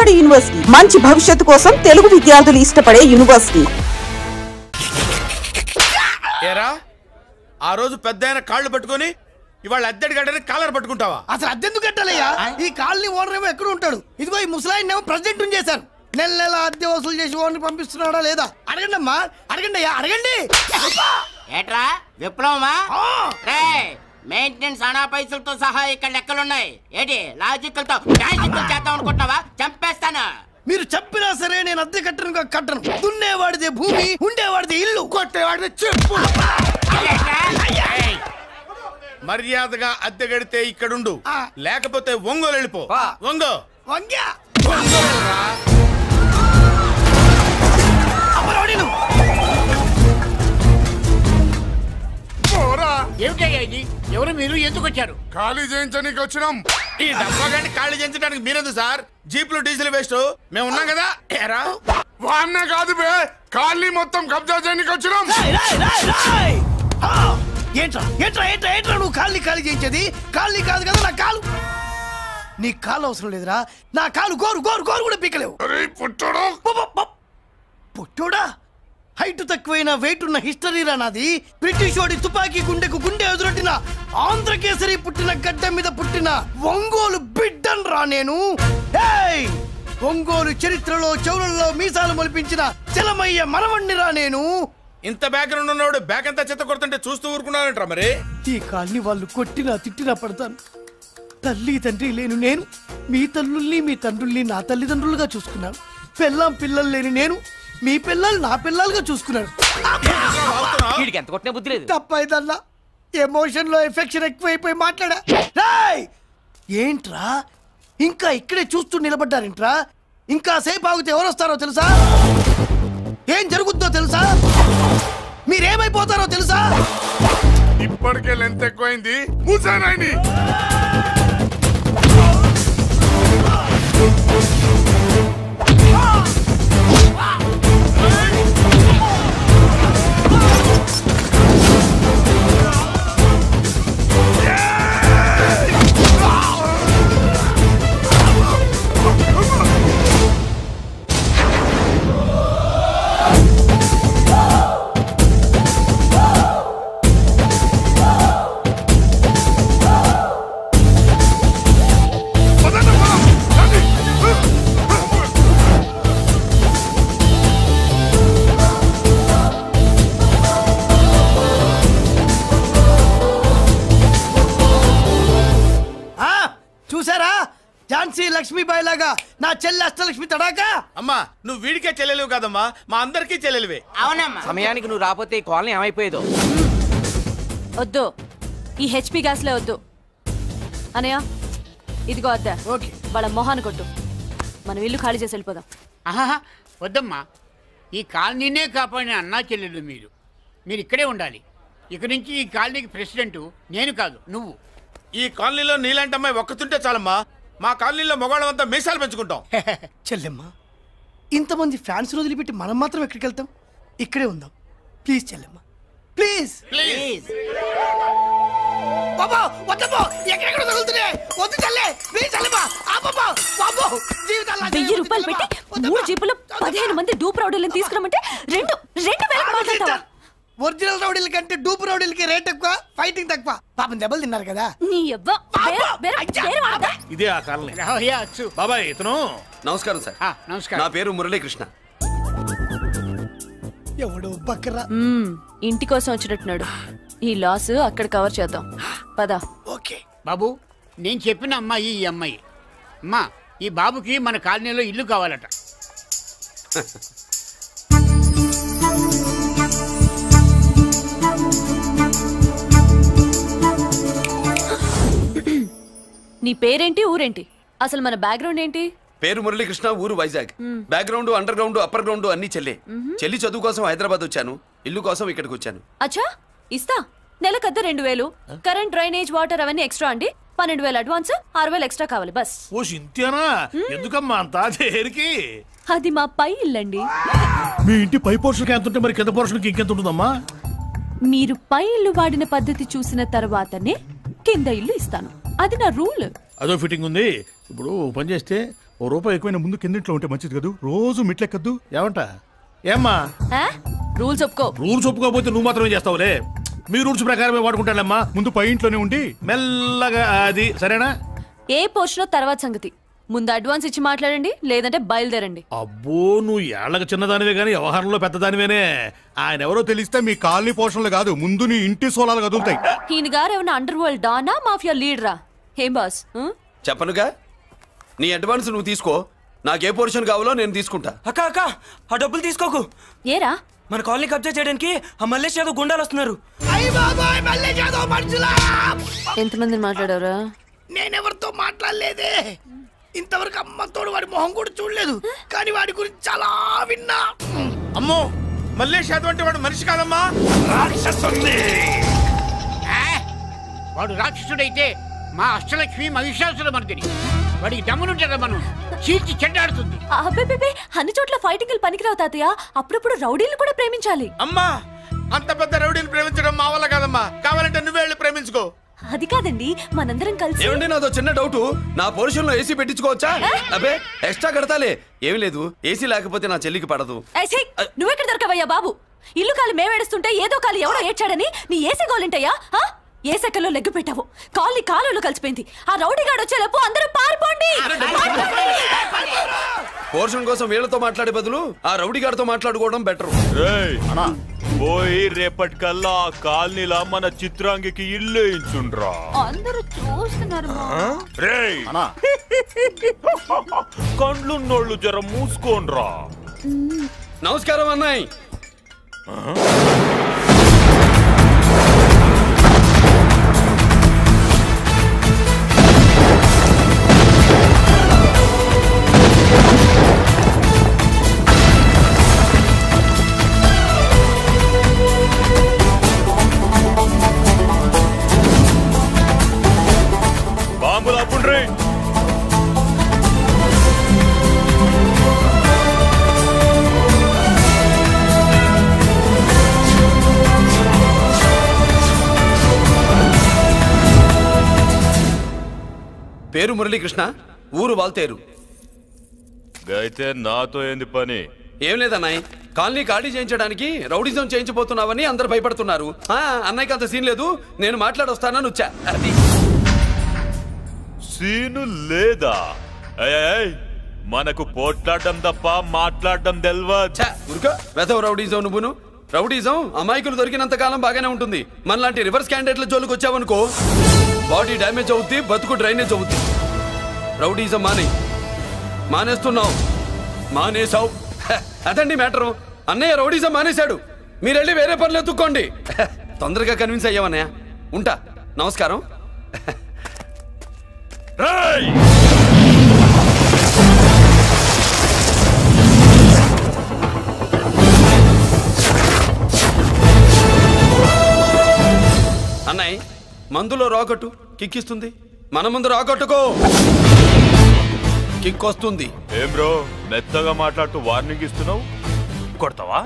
నాడు యూనివర్సిటీ మంచి భవిష్యత్తు కోసం తెలుగు విద్యార్థులు ఇష్టపడే యూనివర్సిటీ. ఏరా ఆ రోజు పెద్దయిన కాళ్ళు పట్టుకొని ఇవాళ అద్దెడి గడ్డని కాలర్ పట్టుకుంటావా? అసలు అద్దెందుకు కట్టాలయ్యా? ఈ కాలనీ ఓనర్ ఏమో ఎక్కడ ఉంటాడు, ఇదిగో ఈ ముసలాయిని ఏమో ప్రెసిడెంట్ చేశారు. నెల నెల అద్దె వసూలు చేసి ఓనర్ పంపిస్తున్నాడా లేదా అడగండి అమ్మా, అడగండి అయ్యా, అడగండి. ఏట్రా విప్లవమా? మెయింటెనెన్స్ అనా పైసలతో సహా ఇక్కడ లెక్కలున్నాయి. ఏంటి లాజికల్ తో మ్యాజికల్ చేద్దాం అనుకుంటున్నావా? చంపేస్తాను. మీరు చెప్పినా సరే నేను అద్దె కట్టను. దున్నేవాడిదే భూమి, ఉండేవాడిదే ఇల్లు, కొట్టేవాడిదే చెప్పు. మర్యాదగా అద్దె గడితే ఇక్కడుండు, లేకపోతే ఒంగోలు వెళ్ళిపో. వంగ్యా ఏమిటయ్యా ఇది? ఎవరు మీరు? ఎందుకు వచ్చారు? ఖాళీ చేయించడానికి వచ్చినాం. ఈ డబ్బా గండి ఖాళీ చేయించడానికి మీరెందు సార్? జీప్లు డీజిల్ వేస్ట్, మేము ఉన్నాం కదా. ఏరా వాన్న కాదు బే, ఖాళీ మొత్తం కబ్జా చేయడానికి వచ్చినాం. ఏంట్రా నువ్వు ఖాళీ చేయించేది? ఖాళీ కాదు కదా నా కాలు. నీ కాలు అవసరం లేదురా, నా కాలు గోరు కూడా పీకలేవు. పుట్టోడా హైట్ తక్కువైన వెయిట్ ఉన్న హిస్టరీరా నాది. బ్రిటిష్ వాడి తుపాకీ గుండెకు గుండె ఎదురొట్టిన ఆంధ్రకేసరి పుట్టిన గడ్డ మీద పుట్టిన ఒంగోలు బిడ్డన్ రా నేను. ఒంగోలు చరిత్రలో చౌరల్లో మీసాలు మొలిపించిన చలమయ్య మనవణ్ణి రా నేను. ఇంత బ్యాక్గ్రౌండ్ ఉన్నవాడు బ్యాక్ అంతా చెత్త కొడుతుంటే చూస్తూ ఊరుకున్నాడంటారా? మరి ఈ కాల్ని వాళ్ళు కొట్టినా తిట్టినా పడతాను. తల్లి తండ్రి లేను నేను మీ తల్లుల్ని మీ తండ్రుల్ని నా తల్లిదండ్రులుగా చూసుకున్నాను. పెళ్ళాం పిల్లలు లేని నేను మీ పిల్లలు నా పిల్లలుగా చూసుకున్నాను. తప్పైదల్లా ఎమోషన్ లో ఎఫెక్షన్ ఎక్కువైపోయి మాట్లాడా. ఏంట్రా ఇంకా ఇక్కడే చూస్తూ నిలబడ్డారేంట్రా? ఇంకా సేపు ఆగితే ఎవరు వస్తారో తెలుసా? ఏం జరుగుద్దో తెలుసా? మీరేమైపోతారో తెలుసా? ఇప్పటికే లెంత్ ఎక్కువైంది. మూసానాయని లక్ష్మీబాయి లాగా నా చెల్లి అష్టలక్ష్మి తడాకా. అమ్మా నువ్వు వీడికే చెల్లెలివి కాదమ్మా, మా అందరికీ చెల్లెలివే. అవునమ్మా. సమయానికి నువ్వు రాకపోతే కాలనీ ఏమైపోయేదో. వద్దు, ఈ హెచ్పి గ్యాస్లే వద్దు. అనయ్య ఇదిగో అద్దా, వాళ్ళ మొహాన్ని కొట్టు. మనం ఇల్లు ఖాళీ చేసి వెళ్ళిపోదాం. వద్దమ్మా, ఈ కాలనీనే కాపాడిన అన్నా చెల్లెలు మీరు ఇక్కడే ఉండాలి. ఇక నుంచి ఈ కాలనీకి ప్రెసిడెంట్ నేను కాదు, నువ్వు. ఈ కాలనీలో నీలాంటి అమ్మాయి ఒక్కతుంటే చాలమ్మా. మా కాలనీలో మగవాళ్ళంతా మీసాలు పెంచుకుంటాం. చెల్లెమ్మా, ఇంతమంది ఫ్యాన్స్ వదిలిపెట్టి మనం మాత్రం ఎక్కడికి వెళ్తాం? ఇక్కడే ఉందాం ప్లీజ్ చెల్లెమ్మా, ప్లీజ్. ₹1000 పెట్టి 3 జీపులు 15 మంది డూప్ రౌడీలను తీసుకురమంటే 2000 మాట్లాడతావా? ఒరిజినల్ రౌడీల కంటే డూప్ రౌడీలకి రేట్ ఎక్కువ, ఫైటింగ్ తక్కువ. పాపం దెబ్బలు తిన్నారు కదా. ఇదే ఆ కాలనీ. బాబాయ్ ఇతను. నమస్కారం సార్. నమస్కారం. నా పేరు మురళీకృష్ణ. ఎవడు బక్కరా ఇంటి కోసం వచ్చినట్టున్నాడు. ఈ లాస్ అక్కడ కవర్ చేద్దాం పదా. ఓకే బాబు, నేను చెప్పిన అమ్మాయి ఈ అమ్మాయి. అమ్మా, ఈ బాబుకి మన కాలనీలో ఇల్లు కావాలట. నీ పేరేంటి, ఊరేంటి, అసలు మన బ్యాక్గ్రౌండ్ ఏంటి? పేరు మురళీకృష్ణ, ఊరు Vizag. Background under ground upper ground అన్ని చెల్లి చదువు కోసం హైదరాబాద్ వచ్చాను, ఇల్లు కోసం ఇక్కడికి వచ్చాను. అచ్చా, ఇస్తా. నెలకద్ద 2000, కరెంట్ డ్రైనేజ్ వాటర్ అవన్నీ ఎక్స్ట్రా అండి. 12,000 అడ్వాన్స్, 6,000 ఎక్స్ట్రా కావాలి బస్. ఓ సింత్యానా, ఎందుకమ్మా అంత దేనికి? అది మా పై ఇల్లండి. మీ ఇంటి పై పోర్షన్కి ఎంత ఉంటే మరి కింద పోర్షన్కి ఇంకెంత ఉంటుందమ్మా? మీరు పై ఇల్లు వాడిన పద్ధతి చూసిన తర్వాతనే కింద ఇల్లు ఇస్తాను. అది నా రూల్. అదో ఫిట్టింగ్ ఉంది. ఇప్పుడు పని చేస్తే ఓ రూపాయి ఎక్కువైనా ముందు కిందింట్లో ఉంటే మంచిది కదూ. రోజు మెట్లెక్కద్దు. ఏమంట? ఏమ్మా రూల్స్ ఒప్పుకో. రూల్స్ ఒప్పుకోకపోతే నువ్వు మాత్రమే చేస్తావులే. మీ రూల్స్ ప్రకారమే వాడుకుంటానమ్మా. ముందు పై ఇంట్లోనే ఉండి మెల్లగా అది సరేనా? ఏ పోర్షన్ తర్వాత సంగతి. ముందు అడ్వాన్స్ ఇచ్చి మాట్లాడండి, లేదంటే బయలుదేరండి. అబ్బో, నువ్వు ఏళ్ళకి చిన్నదానివే గానీ వ్యవహారంలో పెద్దదానివేనే. ఆయన ఎవరో తెలిస్తే మీ కాలనీ పోషణలు కాదు, ముందు నీ ఇంటి సోలాలు కదులుతాయి. ఈయన గారు ఏమన్నా అండర్ వరల్డ్ డానా, మాఫియా లీడరా? ఏం బాస్? చెప్పనుగా, నీ అడ్వాన్స్ నువ్వు తీసుకో. నాకే పోర్షన్ కావాలో నేను తీసుకుంటా. అక్క అక్క, ఆ డబ్బులు తీసుకోకు. ఏరా? మన కాలనీ కబ్జా చేయడానికి ఆ మల్లేష్ యాదవ్ గుండాలు వస్తున్నారు. ఎంతమందిని మాట్లాడారా? నేనెవరితో మాట్లాడలేదే. ఇంతవరకు అమ్మతోడు వాడి మొహం కూడా చూడలేదు, కానీ వాడి గురించి చాలా విన్నా. అమ్మో, మల్లేష్ యాదవ్ అంటే వాడు మనిషి కాదమ్మా, రాక్షసుని. వాడు రాక్షసుడైతే మా అష్టలక్ష్మి మహిషాసుల మర్దిని. వాడికి దమ్మునుంటారా మనం చీల్చి చెడ్డాడుతుంది. అబ్బే, అన్ని చోట్ల ఫైటింగ్ పనికిరావు తాతయ్య. అప్పుడప్పుడు రౌడీలు కూడా ప్రేమించాలి. అమ్మా, అంత పెద్ద రౌడీని ప్రేమించడం మా వల్ల కాదమ్మా. కావాలంటే నువ్వే వెళ్ళి ప్రేమించుకో. అది కాదండి, మనందరం కలిసి. ఏమండి, నాదో చిన్న డౌట్. నా పోర్షన్ లో ఏసీ పెట్టించుకోవచ్చా? అబ్బే, ఎక్స్ట్రా కడతాలే. ఏమి లేదు, ఏసీ లేకపోతే నా చెల్లికి పడదు. నువ్వెక్కడ దొరకవయ్యా బాబు? ఇల్లు కాలు మేమేడుస్తుంటే ఏదో కాలు ఎవరో ఏడ్చాడని నీ ఏసీ గోలింటయ్యా? ఏ సెకల్లో లెగ్గు పెట్టావు, కాలి కాలులో కలిసిపోయింది. ఆ రౌడీగాడు వచ్చేలోపు అందరూ పారిపోండి. పోర్షన్ కోసం వీళ్ళతో మాట్లాడే బదులు ఆ రౌడీ గారితో మాట్లాడుకోవడం బెటర్. పోయి రేపటికల్లా ఆ కాలనీలా మన చిత్రాంగికి ఇల్లు ఇచ్చుండ్రా. అందరూ చూస్తున్నారు. కండ్లున్నోళ్ళు జర మూసుకోండ్రా. నమస్కారం అన్నాయ్. బాంబులు ఆపుండ్రీ. పేరు మురళీకృష్ణ, ఊరు వాల్తేరు. అయితే నాతో ఏంది పని? ఏం లేదన్నాయ్, కాలనీ ఖాళీ చేయించడానికి రౌడిజం చేయించబోతున్నావని అందరు భయపడుతున్నారు. అన్నయ్యకి అంత సీన్ లేదు, నేను మాట్లాడొస్తానని వచ్చా. అది సీను లేదా? మనకు పోట్లాడడం తప్ప మాట్లాడడం తెల్వా. వెధవ రౌడీజం నువ్వును. రౌడీజం అమాయకులు దొరికినంత కాలం బాగానే ఉంటుంది. మనలాంటి రివర్స్ క్యాండిడేట్ల జోలికి వచ్చావనుకో, బాడీ డ్యామేజ్ అవుద్ది, బతుకు డ్రైనేజ్ అవుద్ది. రౌడీజం మానేస్తున్నావు, మానేసావు. అదండి మ్యాటరు. అన్నయ్య రౌడీజం మానేశాడు, మీరెళ్ళి వేరే పనులు ఎత్తుక్కోండి. తొందరగా కన్విన్స్ అయ్యావన్నయ్య. ఉంటా, నమస్కారం. అన్నయ్య, మందులో రాకట్టు కిక్కిస్తుంది, మన ముందు రాకట్టుకో, కిక్ వస్తుంది. ఏం బ్రో మెత్తగా మాట్లాడుతూ వార్నింగ్ ఇస్తున్నావు? కొడతావా?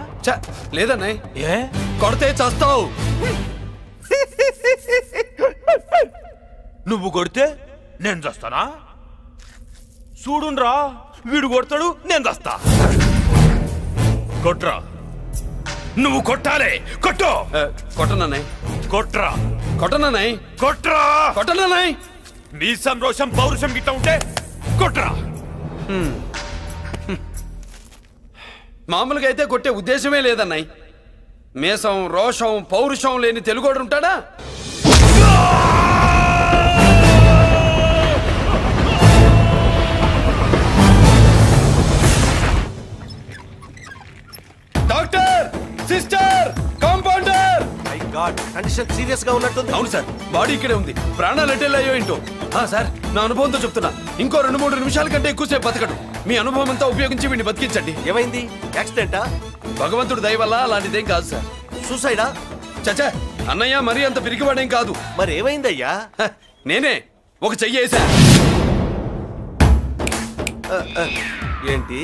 లేదన్నయ్య, ఏ కొడితే చస్తావు. నువ్వు కొడితే నేను చస్తానా? చూడుండ్రా, వీడు కొడతాడు, నేను చస్తా. కొట్రా, నువ్వు కొట్టాలే. కొట్టు. కొట్టనన్నాయ్. కొట్రా. కొట్టనన్నాయ్. కొట్రా. కొట్టనన్నాయ్. నీ సంతోషం పౌరుషం గిట్ట ఉంటే కొట్రా. మామూలుగా అయితే కొట్టే ఉద్దేశమే లేదన్నాయ్. మేషం, రోషం, పౌరుషం లేని తెలుగోడు ఉంటాడా? Doctor, sister, compounder. My God, condition serious గా ఉన్నట్టుంది. అవును సార్, బాడీ ఇక్కడే ఉంది, ప్రాణాలు ఎట్టెళ్ళాయో ఏంటో. సార్, నా అనుభవంతో చెప్తున్నా, ఇంకో 2-3 నిమిషాల కంటే ఎక్కువసేపు బతకడు. మీ అనుభవం అంతా ఉపయోగించి వీడిని బతికించండి. ఏమైంది? యాక్సిడెంటా? భగవంతుడు దయ వల్ల అలాంటిదేం కాదు సార్. సూసైడా? చచ్చా, అన్నయ్య మరీ అంత పిరికివాడేం కాదు. మరి ఏమైందయ్యా? నేనే ఒక చెయ్యేసా. ఏంటి,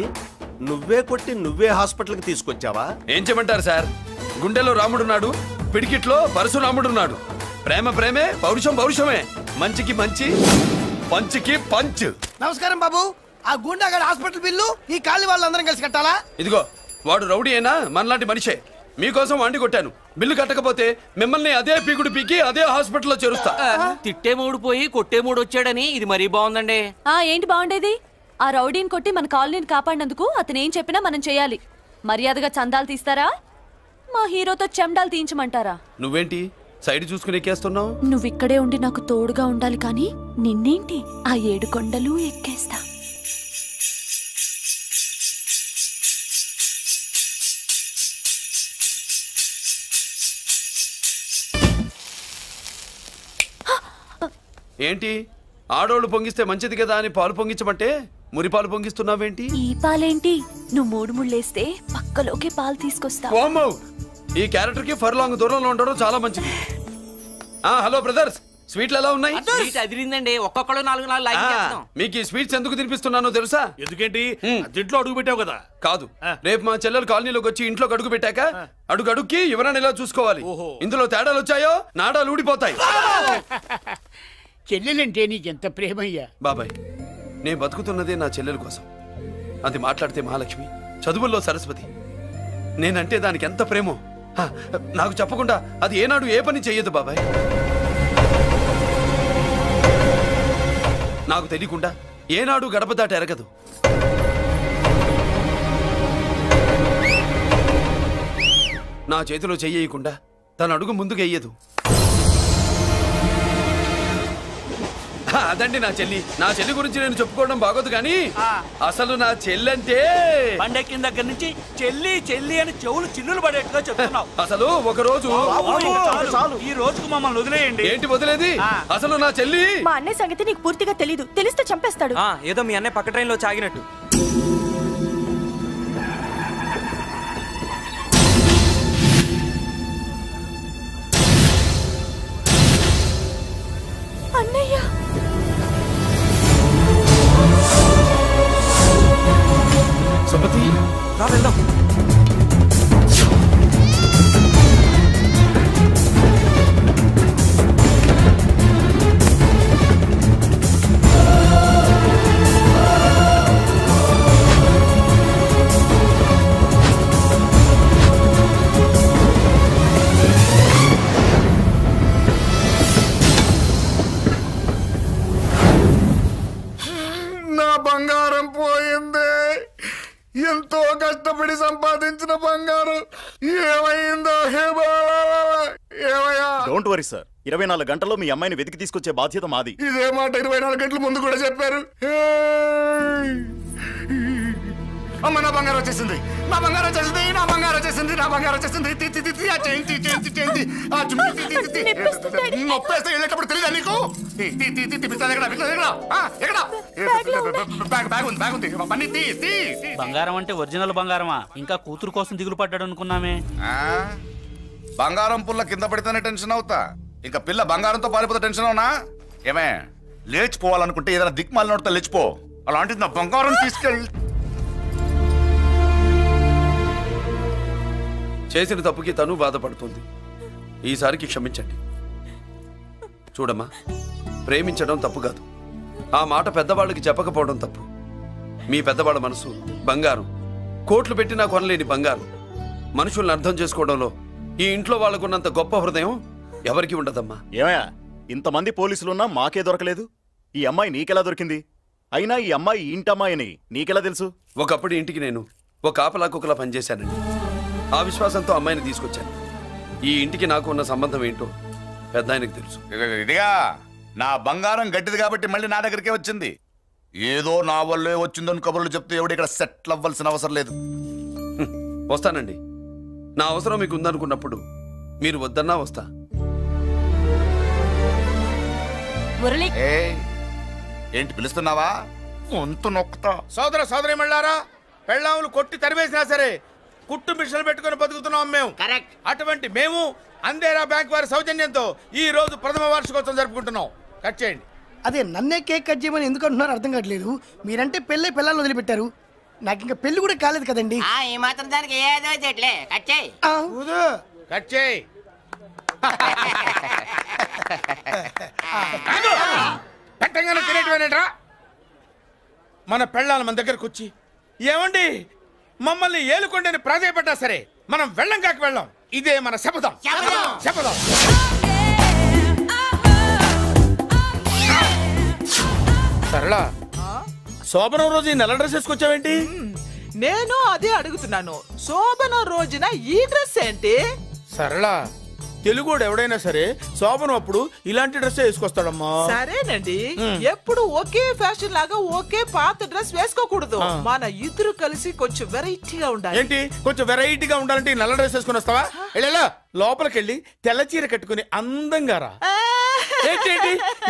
నువ్వే కొట్టి నువ్వే హాస్పిటల్కి తీసుకొచ్చావా? ఏం చేయమంటారు సార్, గుండెలో రాముడున్నాడు, పిడికిట్లో పరశురాముడున్నాడు. ప్రేమ ప్రేమే, పౌరుషం పౌరుషమే, మంచికి మంచి, పంచికి పంచ్. నమస్కారం బాబు. ఆ గుండాగడ్ హాస్పిటల్ బిల్లు ఈ కాలి వాళ్ళందరం కలిసి కట్టాలా? ఇదిగో వాడు రౌడీ అయినా మనలాంటి మనిషే. మీకోసం వండి కొట్టాను. బిల్లు కట్టకపోతే మిమ్మల్ని అదే పీకుడు పీకి అదే హాస్పిటల్లో చేరుస్తా. తిట్టే మూడు పోయి కొట్టే మూడు వచ్చాడని ఇది మరీ బాగుందండి. ఏంటి బాగుండేది? ఆ రౌడీని కొట్టి మన కాలనీని కాపాడినందుకు అతను ఏం చెప్పినా మనం చేయాలి. మర్యాదగా చందాలు తీస్తారా, మా హీరోతో చెండాలు తీయించమంటారా? నువ్వేంటి సైడ్ చూసుకుని ఎక్కేస్తున్నావు? నువ్విక్కడే ఉండి నాకు తోడుగా ఉండాలి, కానీ నిన్నేంటి ఆ 7 కొండలు ఎక్కేస్తా. ఏంటి ఆడోళ్ళు పొంగిస్తే మంచిది కదా అని పాలు పొంగించమంటే మురిపాలు పొంగిస్తున్నావేంటి? ఈ పాలేంటి? నువ్వు 3 ముళ్ళేస్తే పక్కలోకే పాలు తీసుకొస్తా. ఈ క్యారెక్టర్ కి ఫర్ లాంగ్ దూరంలో ఉండడం చాలా మంచిది. హలో బ్రదర్స్, స్వీట్లు ఎలా ఉన్నాయి? స్వీట్ అదిరిందండి. ఒక్కొక్కడు 4 లైక్ చేస్తాం. మీకు ఈ స్వీట్స్ ఎందుకు తినిపిస్తున్నానో తెలుసా? ఎందుకేంటి? ఇంట్లో అడుగు పెట్టావు కదా. కాదు, రేపు మా చెల్లెలు కాలనీలోకి వచ్చి ఇంట్లో అడుగు పెట్టాక అడుగుకి ఎవరైనా ఇలా చూసుకోవాలి. ఇందులో తేడాలు వచ్చాయో నాడాలు ఊడిపోతాయి. చెల్లెలంటే నీకెంత ప్రేమయ్యా? బాబాయ్, నేను బతుకుతున్నదే నా చెల్లెల కోసం. అది మాట్లాడితే మహాలక్ష్మి, చదువుల్లో సరస్వతి. నేనంటే దానికి ఎంత ప్రేమో నాకు చెప్పకుండా అది ఏనాడు ఏ పని చెయ్యదు బాబాయ్. నాకు తెలియకుండా ఏనాడు గడప దాట ఎరగదు. నా చేతిలో చెయ్యకుండా తన అడుగు ముందుకు వెయ్యదు. అదండి నా చెల్లి. నా చెల్లి గురించి నేను చెప్పుకోవడం బాగోదు, కానీ అసలు నా చెల్లి అంటే పండక్కిన దగ్గర నుంచి చెల్లి చెల్లి అని చెవులు చిల్లులు పడేట్టుగా చెప్తున్నావు. అసలు ఒక రోజు ఈ రోజుకు మమ్మల్ని వదిలేయండి. ఏంటి వదిలేది? అసలు నా చెల్లి. మా అన్నయ్య సంగతి నీకు పూర్తిగా తెలీదు. తెలిస్తే చంపేస్తాడు. ఏదో మీ అన్నయ్య పక్క ట్రైన్ లో చాగినట్టు. అన్నయ్య సుమతి, రా వెళ్దాం. నా బంగారం పోయింది. ఎంతో కష్టపడి సంపాదించిన బంగారం ఏమైందో? ఏమయ్యా? డోంట్ వరీ సార్, 24 గంటల్లో మీ అమ్మాయిని వెతికి తీసుకొచ్చే బాధ్యత మాది. ఇదే మాట 24 గంటల ముందు కూడా చెప్పారు. అమ్మ, నా బంగారం వచ్చేసింది, నా బంగారం వచ్చేసింది, నా బంగారం వచ్చేసింది, నా బంగారం వచ్చేసింది. నొప్పేస్తే వెళ్ళేటప్పుడు తెలియదా నీకు? బంగారం అంటే ఒరిజినల్ బంగారమా? ఇంకా కూతురు కోసం దిగులు పడ్డాడు అనుకున్నామే. బంగారం పుల్ల కింద పడితేనే టెన్షన్ అవుతా, ఇంకా పిల్ల బంగారంతో పారిపోతే టెన్షన్ అవునా? ఏమే, లేచిపోవాలనుకుంటే ఏదైనా దిక్మాల నోడితే లేచిపో. అలాంటిది నా బంగారం తీసుకెళ్ళి. చేసిన తప్పుకి తను బాధపడుతుంది. ఈసారికి క్షమించండి. చూడమ్మా, ప్రేమించడం తప్పు కాదు, ఆ మాట పెద్దవాళ్ళకి చెప్పకపోవడం తప్పు. మీ పెద్దవాళ్ళ మనసు బంగారం, కోట్లు పెట్టినా కొనలేని బంగారం. మనుషుల్ని అర్థం చేసుకోవడంలో ఈ ఇంట్లో వాళ్ళకున్నంత గొప్ప హృదయం ఎవరికి ఉండదమ్మా. ఏమయ్యా, ఇంతమంది పోలీసులున్నా మాకే దొరకలేదు. ఈ అమ్మాయి నీకెలా దొరికింది? అయినా ఈ అమ్మాయి ఇంటమ్మాయి అని నీకెలా తెలుసు? ఒకప్పుడు ఇంటికి నేను ఒక ఆపలా కుక్కలా పనిచేశానండి. ఆ విశ్వాసంతో అమ్మాయిని తీసుకొచ్చాను. ఈ ఇంటికి నాకు ఉన్న సంబంధం ఏంటో పెద్ద ఆయనకు తెలుసు. ఇదిగా నా బంగారం గట్టిది కాబట్టి మళ్ళీ నా దగ్గరికే వచ్చింది. ఏదో నా వల్లే వచ్చిందని కబుర్లు చెప్తే ఎవడు ఇక్కడ సెటిల్ అవ్వాల్సిన అవసరం లేదు. వస్తానండి. నా అవసరం మీకు ఉందనుకున్నప్పుడు మీరు వద్దన్నా వస్తా. ఏంటి పిలుస్తున్నావా? వంతు నొక్కుతా. సోదర సోదరి మళ్ళారా, పెళ్ళాములు కొట్టి తరివేసినా సరే కుట్టు మిషన్లు పెట్టుకుని బతుకుతున్నాం మేము. అటువంటి మేము అందేరా బ్యాంక్ వారి సౌజన్యంతో ఈ రోజు ప్రథమ వార్షికోత్సవం జరుపుకుంటున్నాం. కట్ చేయండి. అదే నన్నే కేక్ కట్ చేయమని ఎందుకు అంటున్నారు అర్థం కావట్లేదు. మీరంటే పెళ్ళై పిల్లలు వదిలిపెట్టారు, నాకు ఇంకా పెళ్లి కూడా కాలేదు కదండి. ఈ మాత్రం దానికి ఏదో చెట్లే కట్ చేయి. కట్ చేయి. పెట్టంగానే తినేటివేనేట్రా? మన పెళ్ళాల మన దగ్గరకు వచ్చి ఏమండి మమ్మల్ని ఏలుకొండని ప్రాధాయపడ్డా సరే మనం వెళ్ళం కాక వెళ్ళాం. ఇదే మన శపథం. శపథం. సరళ, శోభనం రోజు ఈ నల్ల డ్రెస్ వేసుకొచ్చావేంటి? నేను అదే అడుగుతున్నాను. శోభనం రోజున ఈ డ్రెస్ ఏంటి? సరళ, తెలుగుడు ఎవడైనా సరే శోభనం అప్పుడు ఇలాంటి డ్రెస్ వేసుకొస్తాడమ్మా. సరేనండి, ఎప్పుడు ఒకే ఫ్యాషన్ లాగా ఒకే పాత డ్రెస్ వేసుకోకూడదు. మన ఇద్దరు కలిసి కొంచెం వెరైటీగా ఉండాలి. ఏంటి కొంచెం వెరైటీగా ఉండాలంటే ఈ నల్ల డ్రెస్ వేసుకుని వస్తావా? వెళ్ళా లోపలికి వెళ్ళి తెల్ల చీర కట్టుకుని అందంగా రా. ఏంటి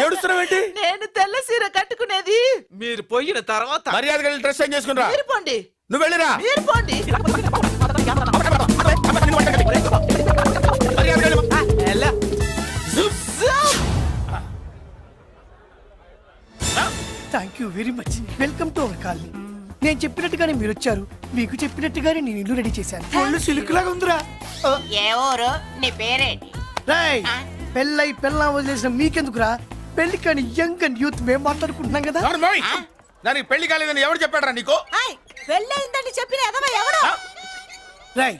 ఏడుస్తున్నావేంటి? నేను తెల్ల చీర కట్టుకునేది మీరు పోయిన తర్వాత. మర్యాదగా వెళ్ళి డ్రెస్ చేంజ్ చేసుకుని రా. మీరు పోండి. నువ్వు వెళ్ళిరా. మీరు పోండి. Thank you very much. Welcome to our colony. నేను చెప్పినట్టుగానే మీరు వచ్చారు, మీకు చెప్పినట్టుగానే నేను ఇల్లు రెడీ చేశాను. ఒళ్ళు సిల్క్ లాగా ఉందిరా. ఏ ఊరు? నీ పేరేంటి? రాయ్, పెళ్ళై పెళ్ళా వదిలేసిన మీకెందుకురా? పెళ్లి కాని యంగ్ అండ్ యూత్ మేము మాట్లాడుకుంటున్నాం కదా. దానికి పెళ్లి కాలేదని ఎవరు చెప్పాడరా నీకు? పెళ్ళయిందని చెప్పిన ఎదవ ఎవరు? రాయ్,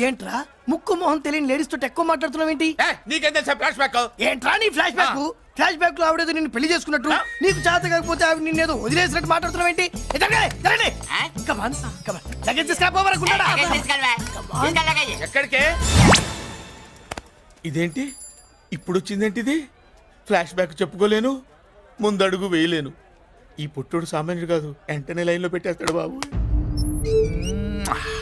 ఏంట్రా ముక్కు మొహం తెలియని లేడీస్ తోటి ఎక్కువ మాట్లాడుతున్నావు ఏంటి? నీకేం తెలుసా ఫ్లాష్ బ్యాక్? ఏంట్రా నీ ఫ్లాష్ బ్యాక్? ఫ్లాష్ బ్యాక్ లో ఆవిడేదో నిన్ను పెళ్లి చేసుకున్నట్టు, నీకు చేత కాకపోతే ఆవిడ నిన్నేదో వదిలేసినట్టు మాట్లాడుతున్నావు ఏంటి? ఎక్కడికే? ఇదేంటి ఇప్పుడు వచ్చిందేంటిది? ఫ్లాష్ బ్యాక్ చెప్పుకోలేను, ముందడుగు వేయలేను. ఈ పుట్టుడు సామాన్యుడు కాదు, వెంటనే లైన్ లో పెట్టేస్తాడు బాబు.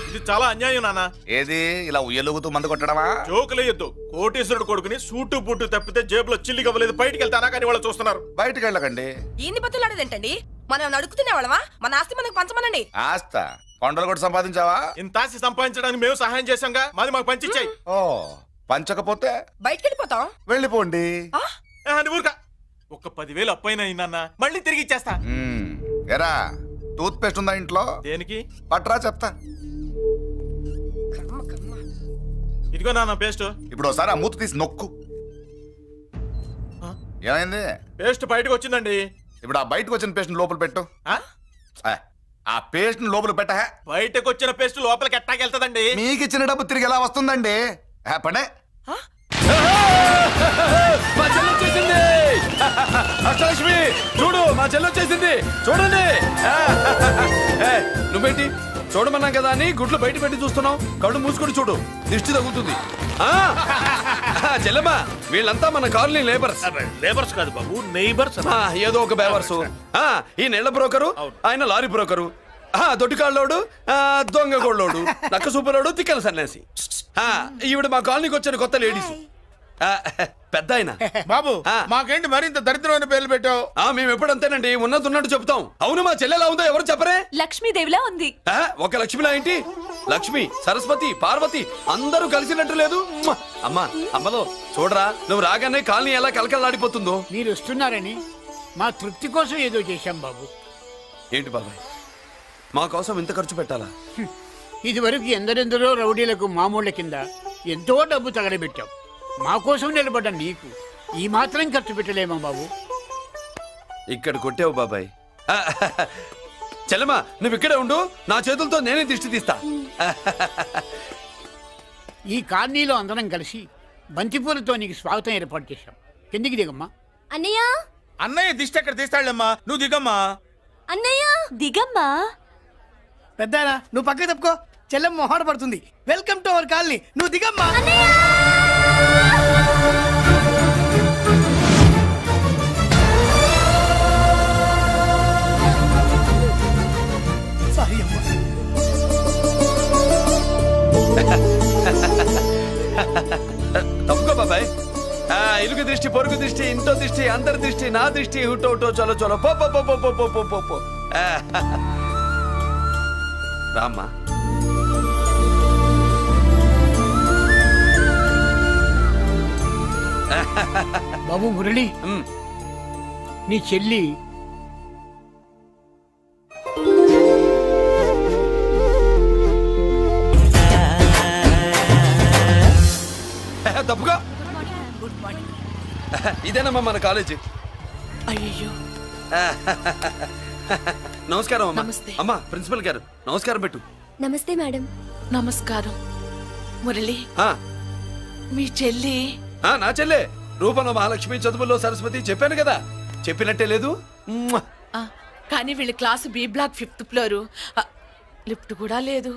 ఇది చాలా అన్యాయం నాన్న. ఏది ఇలా ఉయ్యలుగుతూ మందు కొట్టడమా? జోకులేయొద్దు. కోటేశ్వరుడు కొడుకుని సూటు బుట్టు తప్పితే జేబులో చిల్లి కవ్వలేదు. బయటికి వెళ్తానా కానీ వాళ్ళు చూస్తున్నారు. బయటికి వెళ్ళకండి. ఈయన్ని బతులాడేదేంటండి? మనం నడుకుతునే వాళ్ళమా? మన ఆస్తి మనకు పంచమనండి. ఆస్త కొండలు కూడా సంపాదించావా? ఇంత ఆస్తి సంపాదించడానికి మేము సహాయం చేశాంగా, మాది మాకు పంచిచ్చాయి. ఓ, పంచకపోతే బయటికి వెళ్ళిపోతాం. వెళ్ళిపోండి. ఊరుక. ఒక 10,000 అప్పైనా నాన్న, మళ్ళీ తిరిగి ఇచ్చేస్తా. ఎరా, టూత్ పేస్ట్ ఉందా ఇంట్లో? దేనికి? పట్రా చెప్తా. ఇదిగో నాన్న పేస్ట్. ఇప్పుడు ఒకసారి ఆ మూత తీసి నొక్కు. ఏమైంది? పేస్ట్ బయటకు వచ్చిందండి. ఇప్పుడు ఆ బయటకు వచ్చిన పేస్ట్ లోపల పెట్టు. ఆ పేస్ట్ లోపల పెట్ట. బయటకు వచ్చిన పేస్ట్ లోపలికి ఎట్టాకెళ్తదండి? మీకు ఇచ్చిన డబ్బు తిరిగి ఎలా వస్తుందండి? పడే. మా చెల్లి వచ్చేసింది. అష్టలక్ష్మి చూడు, మా చెల్లి వచ్చేసింది. చూడండి. నువ్వేంటి చూడమన్నాం కదా అని గుడ్లు బయట పెట్టి చూస్తున్నావు? కళ్ళు మూసుకొని చూడు, దిష్టి తగ్గుతుంది. చెల్లెమ్మా, వీళ్ళంతా మన కాలనీ లేబర్స్. లేబర్స్ కాదు బాబు, నైబర్స్. ఏదో ఒక బేవర్సు. ఈ నెళ్ల బ్రోకరు, ఆయన లారీ బ్రోకరు, దొడ్డికాళ్ళోడు, దొంగ గోళ్ళోడు, నక్క సూపరోడు, తిక్కల సన్యాసి. ఈవిడ మా కాలనీకి వచ్చిన కొత్త లేడీస్. పెద్ద ఆయన. బాబు, మాకేంటి మరింత దరిద్రమైన పేర్లు పెట్టావు? మేము ఎప్పుడంతేనండి, ఉన్నది ఉన్నట్టు చెప్తాం. అవును, మా చెల్లెలా ఉందో ఎవరు చెప్పరే? లక్ష్మీదేవిలా ఉంది. ఒక లక్ష్మిలా ఏంటి? లక్ష్మి, సరస్వతి, పార్వతి అందరూ కలిసినట్టు లేదు. అమ్మా, అమ్మలో చూడరా, నువ్వు రాగానే కాలనీ ఎలా కలకలాడిపోతుందో. మీరు వస్తున్నారని మా తృప్తి కోసం ఏదో చేశాం బాబు. ఏంటి బాబాయ్, మా కోసం ఇంత ఖర్చు పెట్టాలా? ఇది వరకు ఎందరెందరో రౌడీలకు మామూళ్ళ కింద ఎంతో డబ్బు తగలబెట్టాం. మా కోసం నిలబడ్డ నీకు ఈ మాత్రం ఖర్చు పెట్టలేమా బాబు? ఇక్కడ కొట్టావు బాబాయ్. చెల్లెమ్మా, నువ్వు ఇక్కడే ఉండు, నా చేతులతో నేనే దిష్టి తీస్తా. ఈ కాలనీలో అందరం కలిసి బంతిపూలతో నీకు స్వాగతం ఏర్పాటు చేశాం. కిందికి దిగమ్మా. అన్నయ్య. అన్నయ్య దిష్టి ఎక్కడ తీస్తాడమ్మా? నువ్వు దిగమ్మా. అన్నయ్య దిగమ్మా. పెద్దాయనా, నువ్వు పక్కకి తప్పుకో, చెల్లెమ్మ మొహాట పడుతుంది. వెల్కమ్ టు అవర్ కాలనీ, నువ్వు దిగమ్మా. సారీ అమ్మా. తప్పుకో బాబాయ్. ఇలుగు దృష్టి, పొరుగు దృష్టి, ఇంట్లో దృష్టి, అందరి దృష్టి, నా దృష్టి, హుటో హుటో చలో చలో పో పో పో పో పో పో పో పో. రామ్మా. బాబు మురళి, నీ చెల్లి తప్పుగా. ఇదేనమ్మా మన కాలేజీ. అయ్యో, నమస్కారం అమ్మా. అమ్మా ప్రిన్సిపల్ గారు నమస్కారం పెట్టు. నమస్తే మేడం. నమస్కారం. మురళి ఆ, మీ చెల్లి నా చెల్లె రూపంలో మహాలక్ష్మి, చదువుల్లో సరస్వతి చెప్పాను కదా, చెప్పినట్టే లేదు. కానీ వీళ్ళ class B block 5th floor. Lift కూడా లేదు.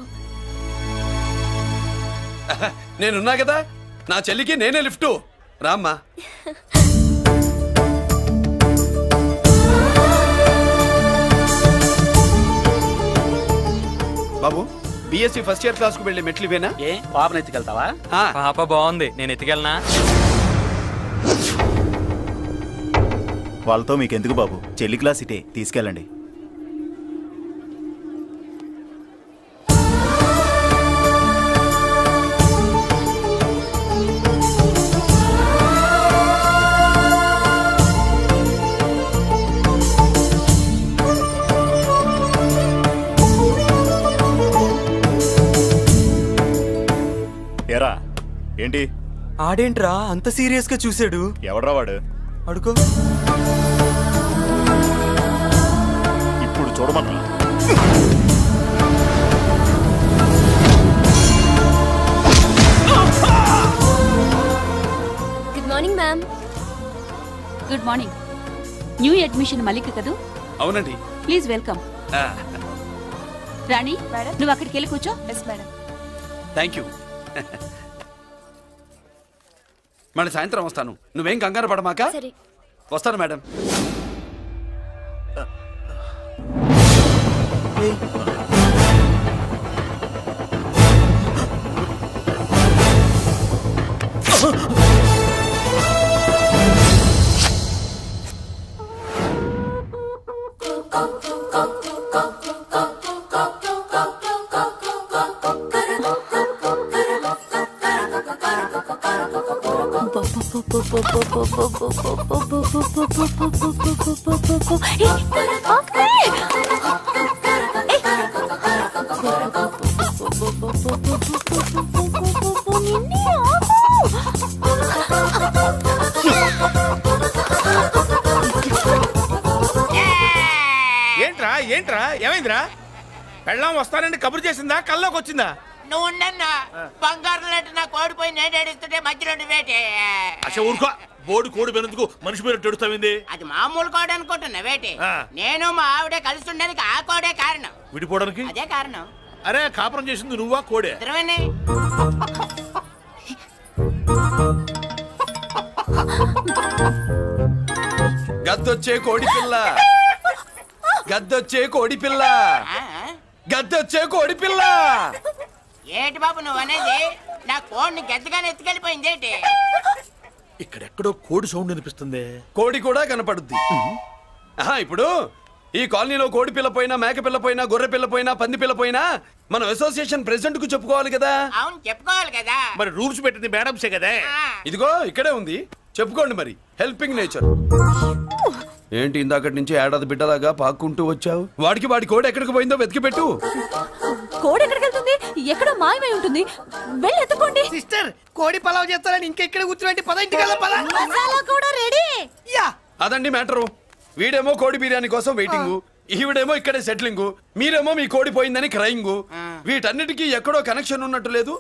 నేనున్నా కదా, నా చెల్లికి నేనే లిఫ్ట్. రామ్మా. బాబు బిఎస్సి ఫస్ట్ ఇయర్ క్లాస్ కు వెళ్ళి మెట్లు ఇవేనా? ఏ పాపను ఎత్తుకెళ్తావా? పాప బాగుంది, నేను ఎత్తుకెళ్ళనా? వాళ్ళతో మీకెందుకు బాబు, చెల్లి క్లాస్ ఇటే, తీసుకెళ్ళండి. ఎరా ఏంటి ఆడేంట్రా అంత సీరియస్ గా చూసాడు? ఎవడ్రా వాడు? అడుకో. ఇప్పుడు చూడమన్నా. Good morning ma'am. Good morning. New admission Malik కదూ? అవునండి. Please welcome. రాణి నువ్వు అక్కడికి వెళ్ళి కూర్చో. Yes madam. Thank you. మళ్ళీ సాయంత్రం వస్తాను, నువ్వేం కంగారు పడమాక. వస్తాను మేడం. ఏంట్రా ఏంట్రా ఏమైందిరా? పెళ్ళాం వస్తానండి కబురు చేసిందా, కల్లోకి వచ్చిందా? నువ్వు ఉండన్నా బంగారం లాంటి నాకు ఓడిపోయి నేను ఏడుస్తుంటే మధ్యలో వేటే. అసలు ఊరుకో, బోర్డు కోడి పెనందుకు మనిషి మీద తెడుస్తావింది. అది మామూలు కోడి అనుకుంటున్నా వేటే. నేను మా ఆవిడే కలిసి ఉండడానికి ఆ కోడే కారణం. విడిపోవడానికి అదే కారణం. అరే కాపురం చేసింది నువ్వా కోడే? ఇద్దరమేనే. గద్దొచ్చే కోడి పిల్ల, గద్దొచ్చే కోడి పిల్ల, గద్దొచ్చే కోడి పిల్ల. ఏటి బాబు నువ్వు అనేది? నా కోడిని గద్దగానే ఎత్తుకెళ్ళిపోయింది ఏంటి? ఇక్కడెక్కడో కోడి సౌండ్ అనిపిస్తుంది. కోడి కూడా కనపడుద్ది. ఇప్పుడు ఈ కాలనీలో కోడి పిల్ల పోయినా, మేక పిల్ల పోయినా, గొర్రె పిల్ల పోయినా, పంది పిల్ల పోయినా మనం అసోసియేషన్ ప్రెసిడెంట్ కు చెప్పుకోవాలి కదా. అవును చెప్పుకోవాలి కదా. మరి రూల్స్ పెట్టింది మేడంసే కదా. ఇదిగో ఇక్కడే ఉంది, చెప్పుకోండి మరి. Helping nature. ఏంటి ఇందాకటి నుంచి ఏడాది బిడ్డలాగా పాక్కుంటూ వచ్చావు? వాడికి వాడి కోడి ఎక్కడికి పోయిందో వెతికి పెట్టు. కోడి ఎక్కడికి వెళ్తుంది? ఎక్కడో మాయమై ఉంటుంది, వెళ్ళి ఎత్తుకోండి. సిస్టర్ కోడి పలావ్ చేస్తారని ఇంకెక్కడ కూర్చోండి. పద ఇంటికి వెళ్దాం. పద. మసాలా కూడా రెడీ. యా అదండి మ్యాటరు. వీడేమో కోడి బిర్యానీ కోసం వెయిటింగ్, ఈవిడేమో ఇక్కడే సెటిలింగ్, మీరేమో మీ కోడి పోయిందని క్రయింగ్. వీటన్నిటికీ ఎక్కడో కనెక్షన్ ఉన్నట్టు లేదు.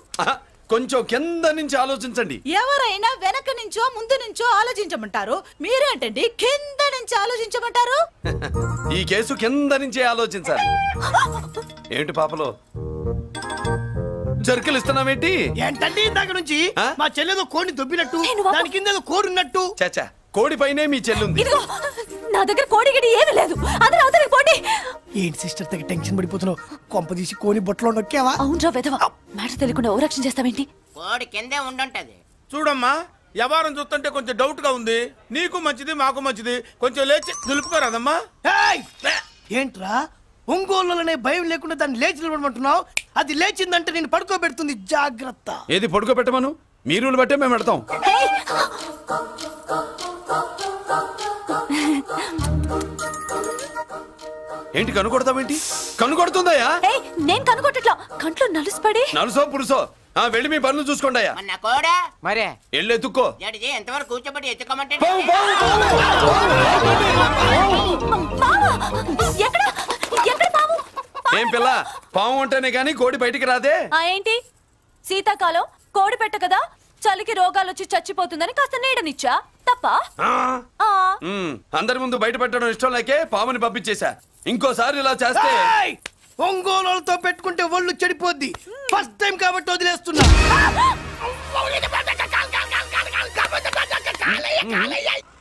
కొంచెం కింద నుంచి ఆలోచించండి. ఎవరైనా వెనక నుంచో ముందు నుంచో ఆలోచించమంటారు, మీరేంటండి కింద నుంచి ఆలోచించమంటారు? ఈ కేసు కింద నుంచే ఆలోచించాలి. ఏంటి పాపలో జర్కలు ఇస్తున్నావేంటి? ఏంటండి ఇందాక నుంచి మా చెల్లెదో కోడిని దొబ్బినట్టు, దాని కింద కోడి ఉన్నట్టు. చచ్చా, కోడి పైనే మీ చెల్లుంది. నా దగ్గర కోడి గిడి ఏమీ లేదు. అందరూ అవతలికి పోండి. ఏంటి సిస్టర్ తెగ టెన్షన్ పడిపోతున్నావు? కొంప తీసి కోడి బొట్టలో నొక్కావా? అవునరా వెధవ, మాట తెలియకుండా ఓ రక్షణ చేస్తావేంటి? కోడి కిందే ఉండుంటది. చూడమ్మా, వ్యవహారం చూస్తుంటే కొంచెం డౌట్ గా ఉంది. నీకు మంచిది, మాకు మంచిది. కొంచెం లేచి నిలుపుకోరాదమ్మా. ఏంట్రా ఒంగోలులోనే భయం లేకుండా దాన్ని లేచి నిలబడమంటున్నావు? అది లేచిందంటే నేను పడుకోబెడుతుంది, జాగ్రత్త. ఏది పడుకోబెట్టమను? మీ రూల్ బట్టే మేము పెడతాం. ఏంటి కనుకొడతావేంటి? కనుకొడుతుందయ్యా? నేను కనుగొట్టట్లా, కంట్లో నలుసుపడి. నలుసో పురుసో వెళ్ళి మీ పనులు చూసుకోండి అయ్యా. నా కోడా మరే వెళ్ళి ఎత్తుక్కో. జడిజీ ఎంతవరకు కూర్చోబెట్టి ఎత్తుకోమంటే ఎక్కడ ఏం పిల్ల పాము ఉంటేనే గానీ కోడి బయటికి రాదే. ఏంటి శీతాకాలం కోడి పెట్ట కదా, చలికి రోగాలు వచ్చి చచ్చిపోతుందని కాస్త నీడనిచ్చా తప్ప. అందరి ముందు బయట పెట్టడం ఇష్టం లేకే పాముని పంపించేశా. ఇంకోసారి ఇలా చేస్తే ఒంగోలుతో పెట్టుకుంటే ఒళ్ళు చెడిపోద్ది. ఫస్ట్ టైం కాబట్టి వదిలేస్తున్నా.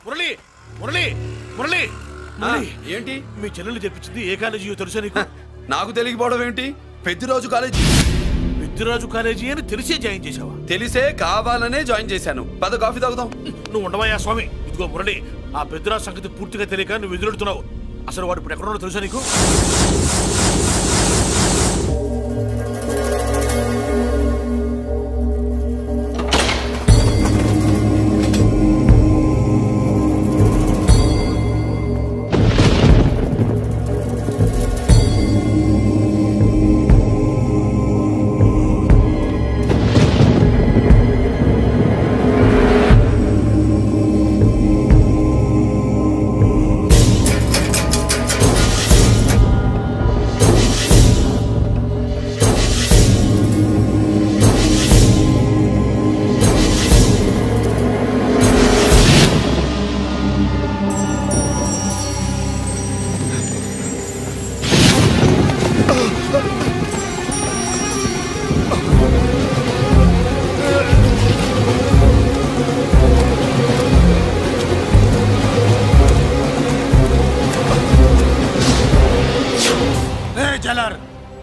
మురళి మురళి మురళి ఏంటి మీ చెల్లెలు చెప్పించింది ఏ కాలేజీ తెలుసా నీకు? నాకు తెలియకపోవడం ఏంటి? పెద్దిరాజు కాలేజీ. పెద్దిరాజు కాలేజీ అని తెలిసే జాయిన్ చేసావా? తెలిసే కావాలనే జాయిన్ చేశాను. పద కాఫీ తాగుదాం. నువ్వు ఉండవయ్యా స్వామి. ఇదిగో మురళి, ఆ పెద్దిరాజు సంగతి పూర్తిగా తెలియక నువ్వు ఎదురెడుతున్నావు. అసలు వాడు ఇప్పుడు ఎక్కడున్నాడో తెలుసా నీకు?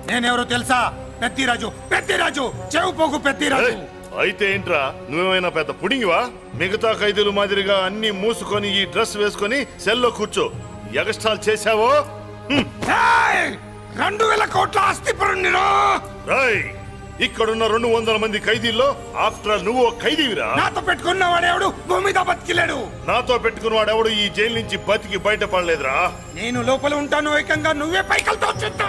నేనెవరో తెలుసా? పెద్దిరాజు, పెద్దిరాజు, చెవు పోగు పెద్దిరాజు. అయితే ఏంట్రా, నువ్వేమైనా పెద్ద పుడింగివా? మిగతా ఖైదీలు మాదిరిగా అన్ని మూసుకొని ఈ డ్రెస్ వేసుకొని సెల్లో కూర్చో. ఎగస్ట్రాల్ చేశావో 2000 కోట్ల ఆస్తి పరుణ్ణిరో. ఇక్కడున్న 200 మంది ఖైదీల్లో ఆఫ్టర్ ఆల్ నువ్వు ఖైదీవిరా. నాతో పెట్టుకున్నవాడెవడు భూమి మీద బతికిలేడు. నాతో పెట్టుకున్నవాడెవడు ఈ జైలు నుంచి బతికి బయటపడలేదురా. నేను లోపల ఉంటాను, ఏకంగా నువ్వే పైకలతో చూస్తా.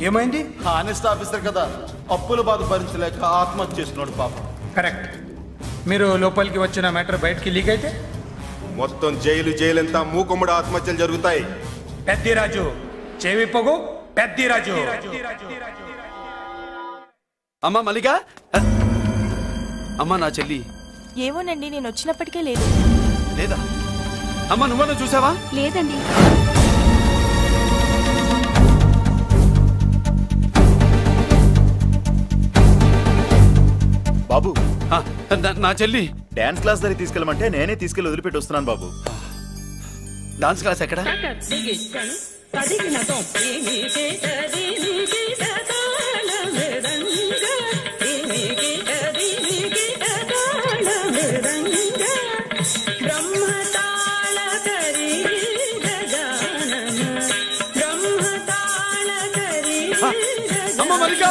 ఏమైంది? హానెస్ట్ ఆఫీసర్ కదా, అప్పుల బాధ భరించలేక ఆత్మహత్య చేస్తున్నాడు పాపం. కరెక్ట్. మీరు లోపలికి వచ్చిన మ్యాటర్ బయటికి లీక్ అయితే మొత్తం జైలు అంతా మూకుమ్మడి ఆత్మహత్యలు జరుగుతాయి. పెద్దిరాజు, చెవి పొగు పెద్దిరాజు. అమ్మా మల్లిక, అమ్మా నా చెల్లి. ఏమోనండి, నేను వచ్చినప్పటికే లేదు. లేదా అమ్మా? నువ్వన్నా చూసావా? లేదండి. బాబు, నా చెల్లి డాన్స్ క్లాస్ దగ్గర తీసుకెళ్ళమంటే నేనే తీసుకెళ్ళి వదిలిపెట్టి వస్తున్నాను బాబు. డాన్స్ క్లాస్ ఎక్కడ? అమ్మ మల్లిక,